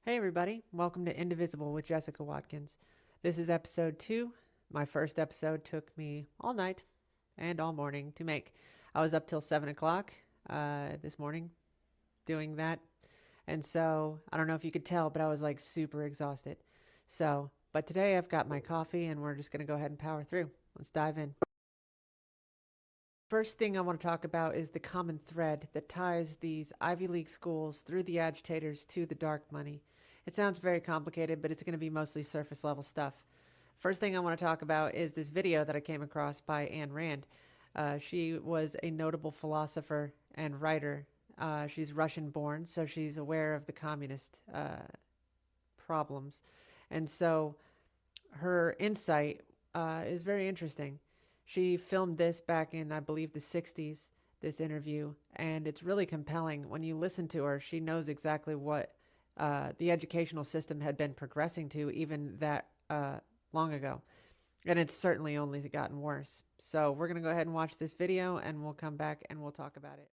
Hey everybody, welcome to Indivisible with Jessica Watkins. This is episode 2. My first episode took me all night and all morning to make. I was up till 7 o'clock this morning doing that. And so, I don't know if you could tell, but I was like super exhausted. But today I've got my coffee and we're just going to go ahead and power through. Let's dive in. First thing I want to talk about is the common thread that ties these Ivy League schools through the agitators to the dark money. It sounds very complicated, but it's going to be mostly surface level stuff. First thing I want to talk about is this video that I came across by Ayn Rand. She was a notable philosopher and writer. She's Russian born, so she's aware of the communist problems. And so her insight is very interesting. She filmed this back in, I believe, the 60s, this interview, and it's really compelling. When you listen to her, she knows exactly what the educational system had been progressing to even that long ago. And it's certainly only gotten worse. So we're going to go ahead and watch this video, and we'll come back and we'll talk about it.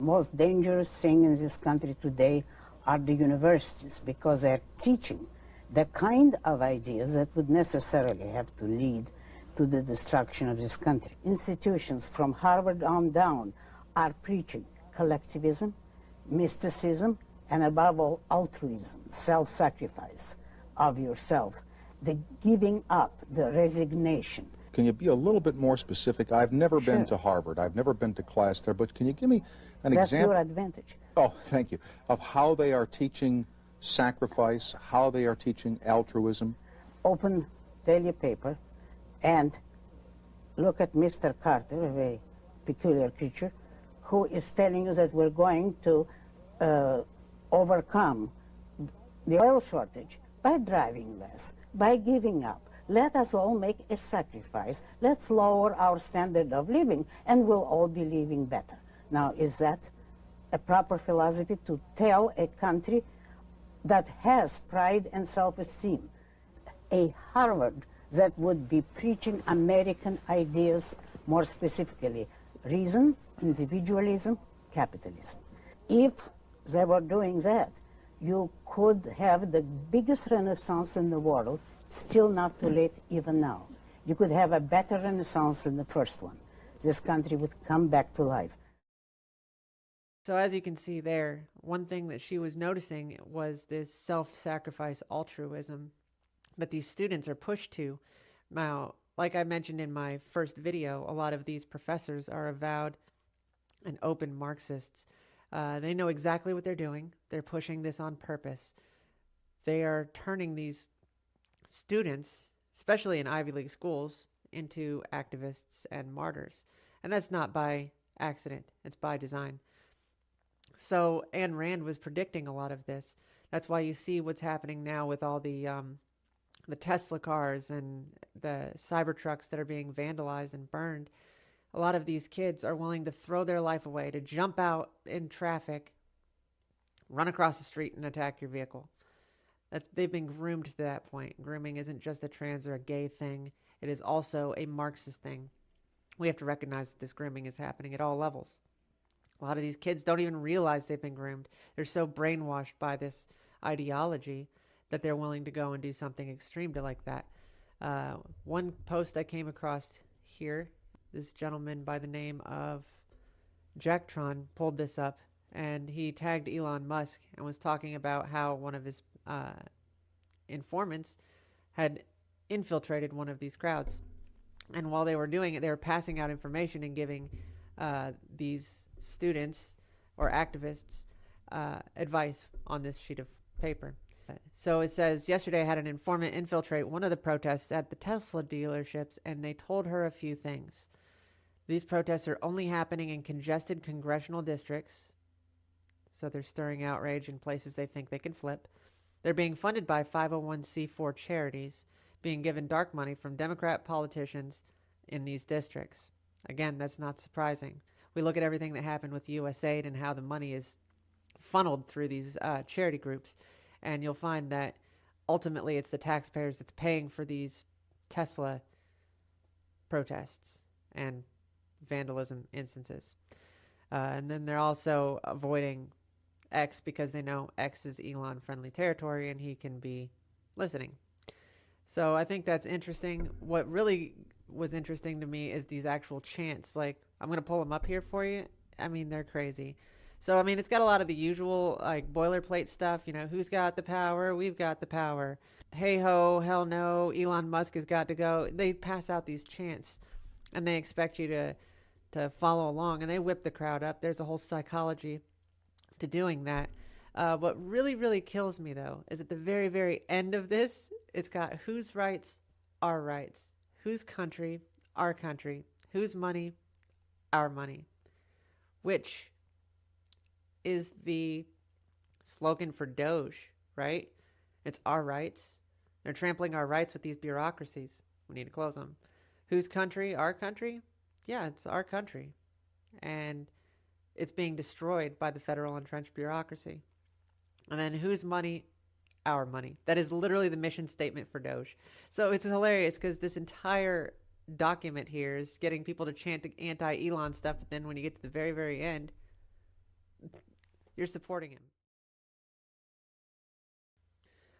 Most dangerous thing in this country today are the universities, because they're teaching the kind of ideas that would necessarily have to lead to the destruction of this country. Institutions from Harvard on down are preaching collectivism, mysticism, and above all, altruism, self-sacrifice of yourself, the giving up, the resignation. Can you be a little bit more specific? I've never been to Harvard. I've never been to class there, but can you give me an example? That's your advantage. Oh, thank you. Of how they are teaching sacrifice, how they are teaching altruism. Open daily paper and look at Mr. Carter, a very peculiar creature, who is telling you that we're going to overcome the oil shortage by driving less, by giving up. Let us all make a sacrifice. Let's lower our standard of living, and we'll all be living better. Now, is that a proper philosophy to tell a country that has pride and self-esteem, a Harvard that would be preaching American ideas, more specifically reason, individualism, capitalism? If they were doing that, you could have the biggest renaissance in the world, still not too late even now. You could have a better renaissance than the first one. This country would come back to life. So as you can see there, one thing that she was noticing was this self-sacrifice altruism that these students are pushed to. Now, like I mentioned in my first video, a lot of these professors are avowed and open Marxists. They know exactly what they're doing. They're pushing this on purpose. They are turning these students, especially in Ivy League schools, into activists and martyrs. And that's not by accident. It's by design. So Ayn Rand was predicting a lot of this. That's why you see what's happening now with all the Tesla cars and the Cybertrucks that are being vandalized and burned. A lot of these kids are willing to throw their life away, to jump out in traffic, run across the street and attack your vehicle. They've been groomed to that point. Grooming isn't just a trans or a gay thing. It is also a Marxist thing. We have to recognize that this grooming is happening at all levels. A lot of these kids don't even realize they've been groomed. They're so brainwashed by this ideology that they're willing to go and do something extreme to like that. One post I came across here, this gentleman by the name of Jacktron pulled this up, and he tagged Elon Musk and was talking about how one of his informants had infiltrated one of these crowds. And while they were doing it, they were passing out information and giving these students or activists advice on this sheet of paper. So it says, yesterday I had an informant infiltrate one of the protests at the Tesla dealerships, and they told her a few things. These protests are only happening in congested congressional districts, so they're stirring outrage in places they think they can flip. They're being funded by 501c4 charities, being given dark money from Democrat politicians in these districts. Again, that's not surprising. We look at everything that happened with USAID and how the money is funneled through these charity groups, and you'll find that ultimately it's the taxpayers that's paying for these Tesla protests and vandalism instances. And then they're also avoiding X because they know X is Elon-friendly territory and he can be listening. So I think that's interesting. What really was interesting to me is these actual chants. Like, I'm going to pull them up here for you. I mean, they're crazy. So, I mean, it's got a lot of the usual, like, boilerplate stuff. You know, who's got the power? We've got the power. Hey ho, hell no, Elon Musk has got to go. They pass out these chants, and they expect you to follow along, and they whip the crowd up. There's a whole psychology to doing that. What really, really kills me, though, is at the very, very end of this, it's got whose rights, our rights. Whose country, our country. Whose money, our money. Which is the slogan for Doge, right? It's our rights. They're trampling our rights with these bureaucracies. We need to close them. Whose country, our country? Yeah, it's our country. And it's being destroyed by the federal entrenched bureaucracy. And then whose money? Our money. That is literally the mission statement for Doge. So it's hilarious because this entire document here is getting people to chant anti-Elon stuff, but then when you get to the very, very end, you're supporting him.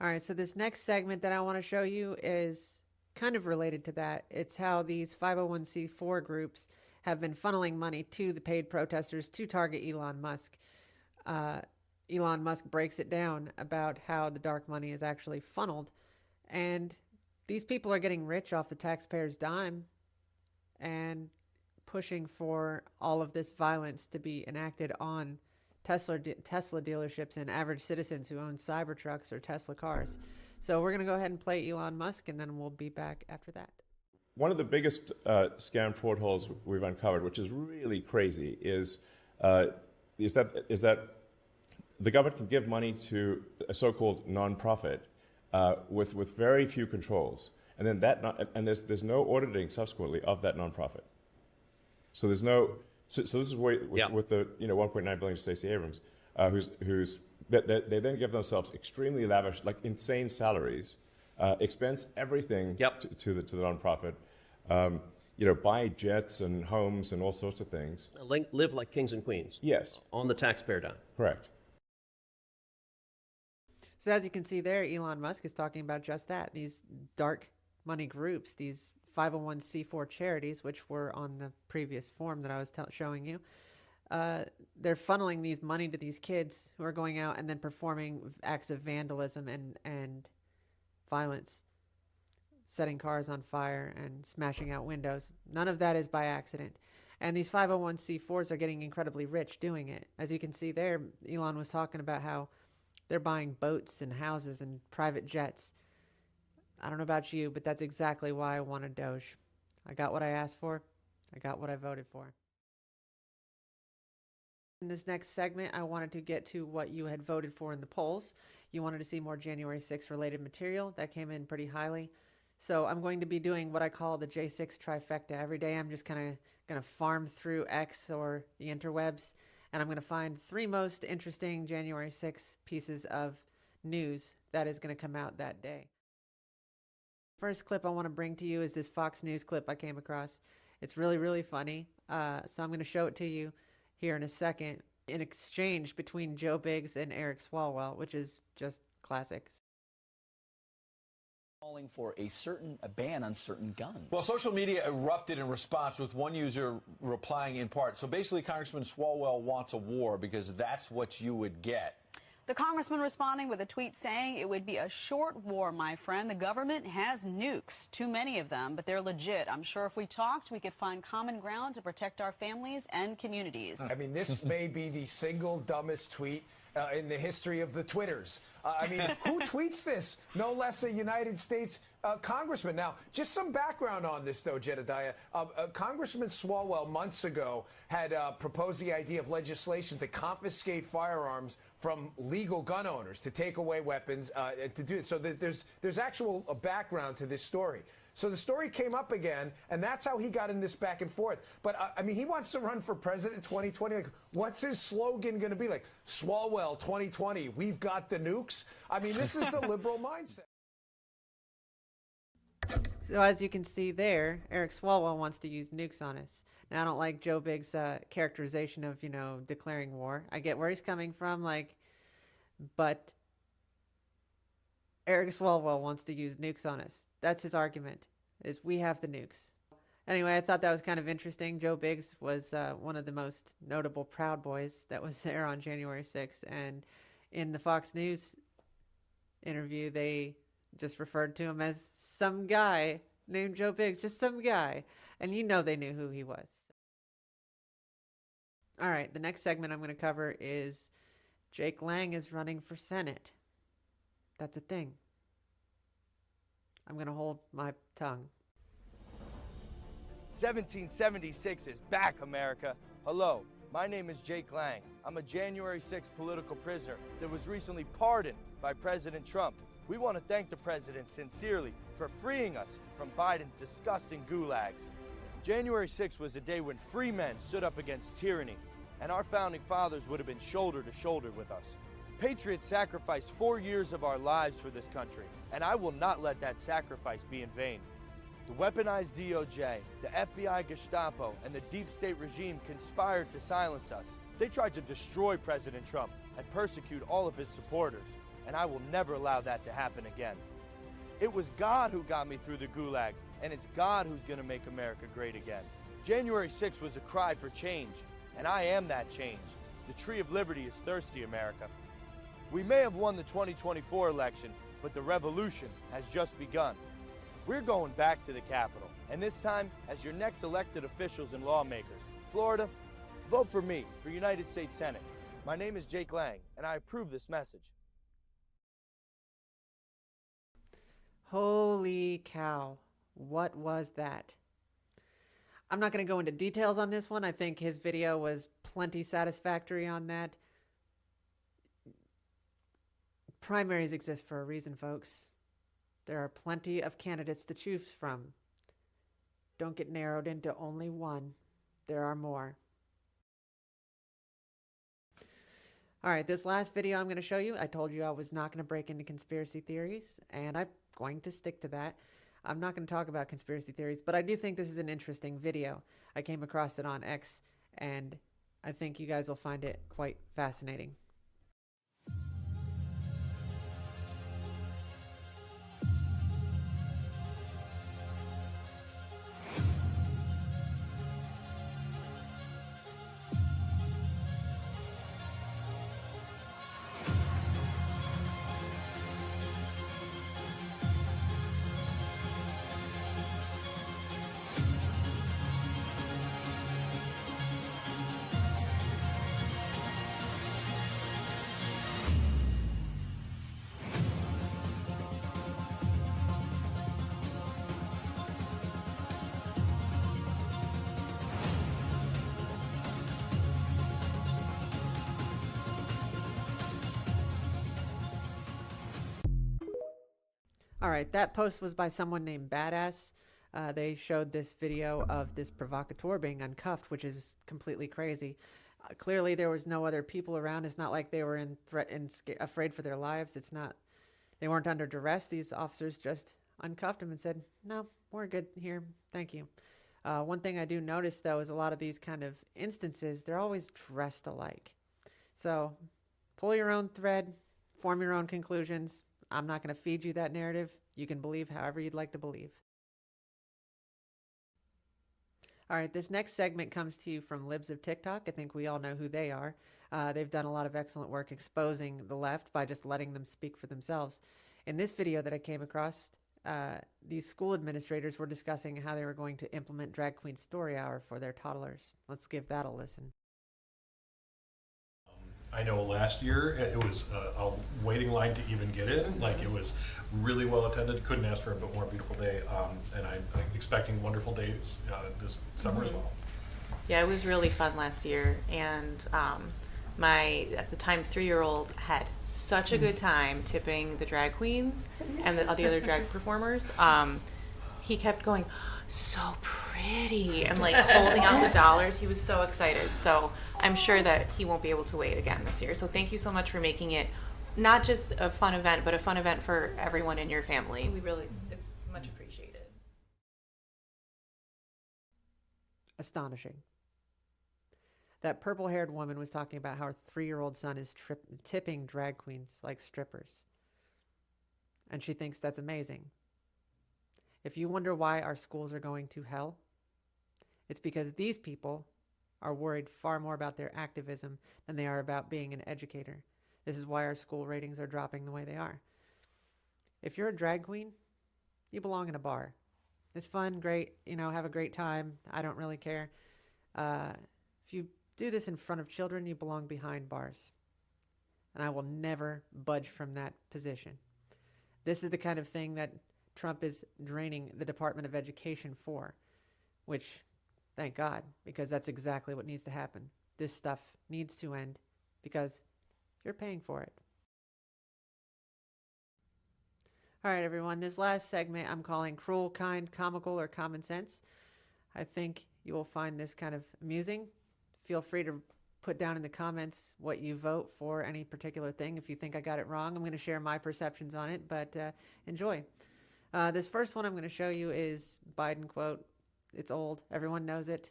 All right, so this next segment that I want to show you is kind of related to that. It's how these 501c4 groups have been funneling money to the paid protesters to target Elon Musk. Elon Musk breaks it down about how the dark money is actually funneled. And these people are getting rich off the taxpayers' dime and pushing for all of this violence to be enacted on Tesla dealerships and average citizens who own Cybertrucks or Tesla cars. So we're going to go ahead and play Elon Musk, and then we'll be back after that. One of the biggest scam fraud holes we've uncovered, which is really crazy, is that the government can give money to a so-called nonprofit with very few controls, and then there's no auditing subsequently of that nonprofit. So there's no. So this is where, with the 1.9 billion to Stacey Abrams, they then give themselves extremely lavish, like insane salaries, expense everything to the nonprofit. Buy jets and homes and all sorts of things. Live like kings and queens. Yes. On the taxpayer dime. Correct. So as you can see there, Elon Musk is talking about just that. These dark money groups, these 501c4 charities, which were on the previous form that I was showing you, they're funneling these money to these kids who are going out and then performing acts of vandalism and violence, setting cars on fire and smashing out windows. None of that is by accident. And these 501c4s are getting incredibly rich doing it. As you can see there, Elon was talking about how they're buying boats and houses and private jets. I don't know about you, but that's exactly why I wanted Doge. I got what I asked for. I got what I voted for. In this next segment, I wanted to get to what you had voted for in the polls. You wanted to see more January 6th related material. That came in pretty highly. So I'm going to be doing what I call the J6 trifecta. Every day I'm just kind of going to farm through X or the interwebs, and I'm going to find 3 most interesting January 6th pieces of news that is going to come out that day. First clip I want to bring to you is this Fox News clip I came across. It's really, really funny. So I'm going to show it to you here in a second. An exchange between Joe Biggs and Eric Swalwell, which is just classic. Calling for a ban on certain guns. Well, social media erupted in response, with one user replying in part. So basically, Congressman Swalwell wants a war because that's what you would get. The congressman responding with a tweet saying it would be a short war, my friend. The government has nukes, too many of them, but they're legit. I'm sure if we talked, we could find common ground to protect our families and communities. I mean, this may be the single dumbest tweet in the history of the Twitters. I mean, who tweets this? No less a United States congressman. Now, just some background on this, though, Jedediah. Congressman Swalwell months ago had proposed the idea of legislation to confiscate firearms from legal gun owners, to take away weapons, to do it. So there's actual background to this story. So the story came up again, and that's how he got in this back and forth. But, I mean, he wants to run for president in 2020. Like, what's his slogan going to be? Like, Swalwell 2020, we've got the nukes? I mean, this is the liberal mindset. So as you can see there, Eric Swalwell wants to use nukes on us. Now, I don't like Joe Big's characterization of, declaring war. I get where he's coming from, but Eric Swalwell wants to use nukes on us. That's his argument, is we have the nukes. Anyway, I thought that was kind of interesting. Joe Biggs was one of the most notable Proud Boys that was there on January 6th. And in the Fox News interview, they just referred to him as some guy named Joe Biggs, just some guy. And they knew who he was. All right, the next segment I'm going to cover is Jake Lang is running for Senate. That's a thing. I'm going to hold my tongue. 1776 is back, America. Hello, my name is Jake Lang. I'm a January 6th political prisoner that was recently pardoned by President Trump. We want to thank the president sincerely for freeing us from Biden's disgusting gulags. January 6th was a day when free men stood up against tyranny, and our founding fathers would have been shoulder to shoulder with us. Patriots sacrificed 4 years of our lives for this country, and I will not let that sacrifice be in vain. The weaponized DOJ, the FBI Gestapo, and the deep state regime conspired to silence us. They tried to destroy President Trump and persecute all of his supporters, and I will never allow that to happen again. It was God who got me through the gulags, and it's God who's going to make America great again. January 6th was a cry for change, and I am that change. The tree of liberty is thirsty, America. We may have won the 2024 election, but the revolution has just begun. We're going back to the Capitol, and this time as your next elected officials and lawmakers. Florida, vote for me for United States Senate. My name is Jake Lang, and I approve this message. Holy cow. What was that? I'm not going to go into details on this one. I think his video was plenty satisfactory on that. Primaries exist for a reason, folks. There are plenty of candidates to choose from. Don't get narrowed into only one. There are more. All right, this last video I'm going to show you, I told you I was not going to break into conspiracy theories, and I'm going to stick to that. I'm not going to talk about conspiracy theories, but I do think this is an interesting video. I came across it on X, and I think you guys will find it quite fascinating. All right, that post was by someone named Badass. They showed this video of this provocateur being uncuffed, which is completely crazy. Clearly, there was no other people around. It's not like they were afraid for their lives. It's not. They weren't under duress. These officers just uncuffed him and said, "No, we're good here. Thank you." One thing I do notice, though, is a lot of these kind of instances, they're always dressed alike. So pull your own thread, form your own conclusions. I'm not going to feed you that narrative. You can believe however you'd like to believe. All right, this next segment comes to you from Libs of TikTok. I think we all know who they are. They've done a lot of excellent work exposing the left by just letting them speak for themselves. In this video that I came across, these school administrators were discussing how they were going to implement Drag Queen Story Hour for their toddlers. Let's give that a listen. I know last year it was a waiting line to even get it. Like, it was really well attended. Couldn't ask for a bit more beautiful day. And I'm expecting wonderful days this summer as well. Yeah, it was really fun last year. And my, at the time, 3-year-old had such a good time tipping the drag queens and the other drag performers. He kept going, "So pretty," and like holding out the dollars. He was so excited. So I'm sure that he won't be able to wait again this year. So thank you so much for making it not just a fun event, but a fun event for everyone in your family. It's much appreciated. Astonishing. That purple-haired woman was talking about how her 3-year-old son is tipping drag queens like strippers. And she thinks that's amazing. If you wonder why our schools are going to hell, it's because these people are worried far more about their activism than they are about being an educator. This is why our school ratings are dropping the way they are. If you're a drag queen, you belong in a bar. It's fun, great, have a great time. I don't really care. If you do this in front of children, you belong behind bars. And I will never budge from that position. This is the kind of thing that Trump is draining the Department of Education for, which, thank God, because that's exactly what needs to happen. This stuff needs to end because you're paying for it. All right, everyone, this last segment I'm calling Cruel, Kind, Comical, or Common Sense. I think you will find this kind of amusing. Feel free to put down in the comments what you vote for any particular thing. If you think I got it wrong, I'm going to share my perceptions on it, but enjoy. This first one I'm going to show you is Biden quote. It's old. Everyone knows it.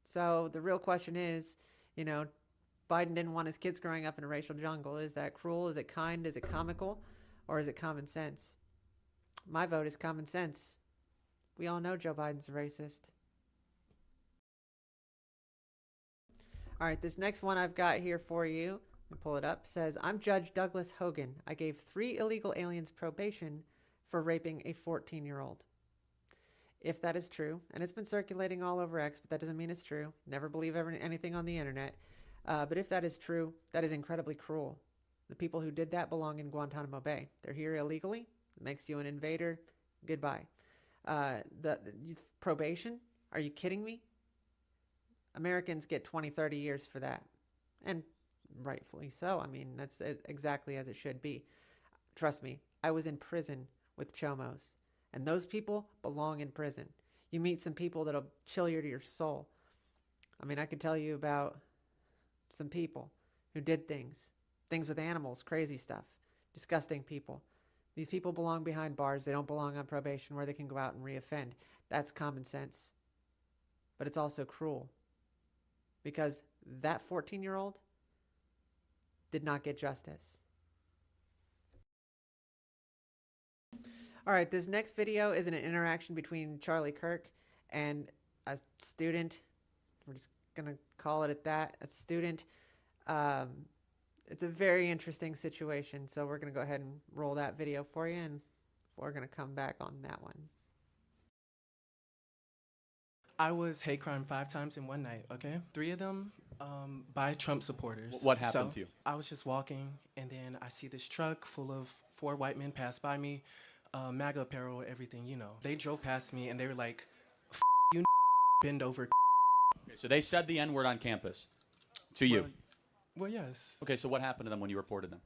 So the real question is, Biden didn't want his kids growing up in a racial jungle. Is that cruel? Is it kind? Is it comical? Or is it common sense? My vote is common sense. We all know Joe Biden's a racist. All right, this next one I've got here for you, let me pull it up, says, I'm Judge Douglas Hogan. I gave 3 illegal aliens probation for raping a 14-year-old. If that is true, and it's been circulating all over X, but that doesn't mean it's true. Never believe anything on the internet. But if that is true, that is incredibly cruel. The people who did that belong in Guantanamo Bay. They're here illegally. It makes you an invader. Goodbye. The probation? Are you kidding me? Americans get 20, 30 years for that. And rightfully so. I mean, that's exactly as it should be. Trust me, I was in prison with Chomos. And those people belong in prison. You meet some people that'll chill you to your soul. I mean, I could tell you about some people who did things with animals, crazy stuff, disgusting people. These people belong behind bars. They don't belong on probation where they can go out and reoffend. That's common sense. But it's also cruel because that 14-year-old did not get justice. All right, this next video is an interaction between Charlie Kirk and a student. We're just going to call it at that, a student. It's a very interesting situation, so we're going to go ahead and roll that video for you, and we're going to come back on that one. I was hate crime 5 times in one night, okay? 3 of them by Trump supporters. What happened to you? I was just walking, and then I see this truck full of 4 white men pass by me, MAGA apparel, everything, They drove past me, and they were like, F you, bend over. Okay, so they said the N-word on campus to you? Well, yes. Okay, so what happened to them when you reported them?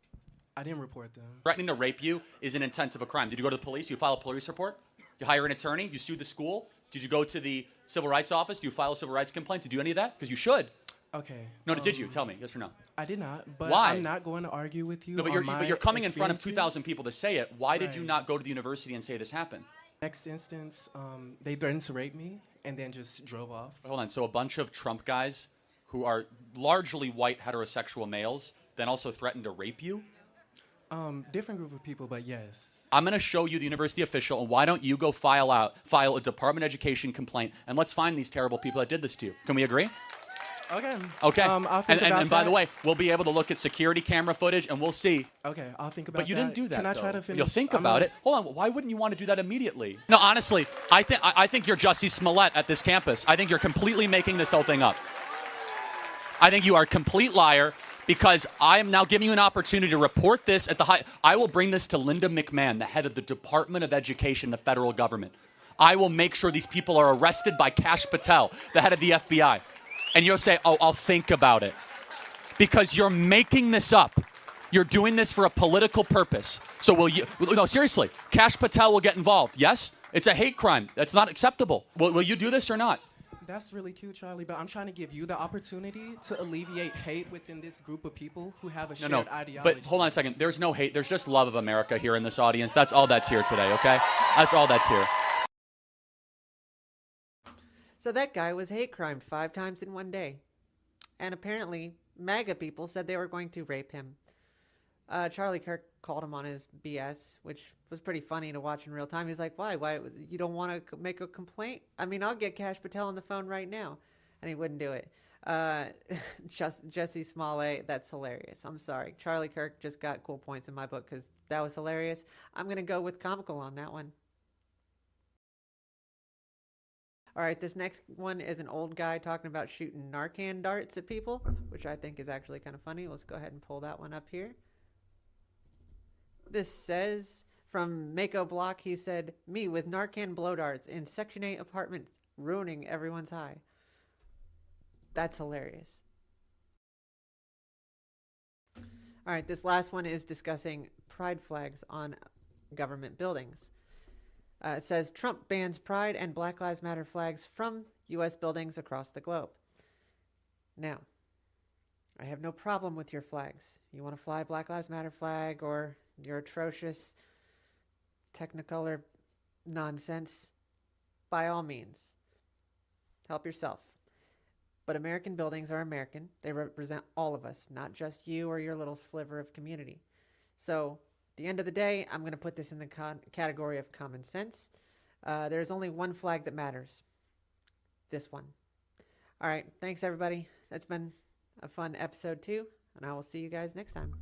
I didn't report them. Threatening to rape you is an intent of a crime. Did you go to the police? You file a police report? You hire an attorney? You sue the school? Did you go to the civil rights office? Do you file a civil rights complaint? Did you do any of that? Because you should. Okay. No, did you? Tell me. Yes or no? I did not, but Why? I'm not going to argue with you. No, but you're coming in front of 2,000 people to say it. Why did you Right. not go to the university and say this happened? Next instance, they threatened to rape me and then just drove off. Hold on. So a bunch of Trump guys who are largely white heterosexual males then also threatened to rape you? Different group of people, but yes. I'm going to show you the university official, and why don't you go file a Department of Education complaint, and let's find these terrible people that did this to you. Can we agree? Okay. Okay. I'll think about and by that. the way, we'll be able to look at security camera footage, and we'll see. Okay, I'll think about that. But you didn't do that. Can I try though. to finish? You'll think about it. Hold on. Why wouldn't you want to do that immediately? No, honestly, I think you're Jussie Smollett at this campus. I think you're completely making this whole thing up. I think you are a complete liar because I am now giving you an opportunity to report this at the high. I will bring this to Linda McMahon, the head of the Department of Education, the federal government. I will make sure these people are arrested by Kash Patel, the head of the FBI. And you'll say, oh, I'll think about it. Because you're making this up. You're doing this for a political purpose. So will you, no, seriously, Kash Patel will get involved. Yes? It's a hate crime. That's not acceptable. Will you do this or not? That's really cute, Charlie, but I'm trying to give you the opportunity to alleviate hate within this group of people who have a shared ideology. But hold on a second. There's no hate. There's just love of America here in this audience. That's all that's here today, okay? That's all that's here. So that guy was hate crimed 5 times in one day. And apparently, MAGA people said they were going to rape him. Charlie Kirk called him on his BS, which was pretty funny to watch in real time. He's like, why? You don't want to make a complaint? I mean, I'll get Kash Patel on the phone right now. And he wouldn't do it. Jesse Smollett, that's hilarious. I'm sorry. Charlie Kirk just got cool points in my book because that was hilarious. I'm going to go with comical on that one. All right, this next one is an old guy talking about shooting Narcan darts at people, which I think is actually kind of funny. Let's go ahead and pull that one up here. This says, from Mako Block, he said, me with Narcan blow darts in Section 8 apartments, ruining everyone's high. That's hilarious. All right, this last one is discussing pride flags on government buildings. It says, Trump bans Pride and Black Lives Matter flags from U.S. buildings across the globe. Now, I have no problem with your flags. You want to fly Black Lives Matter flag or your atrocious Technicolor nonsense, by all means, help yourself. But American buildings are American. They represent all of us, not just you or your little sliver of community. So, at the end of the day, I'm going to put this in the category of common sense. There's only one flag that matters. This one. All right. Thanks, everybody. That's been a fun episode 2, and I will see you guys next time.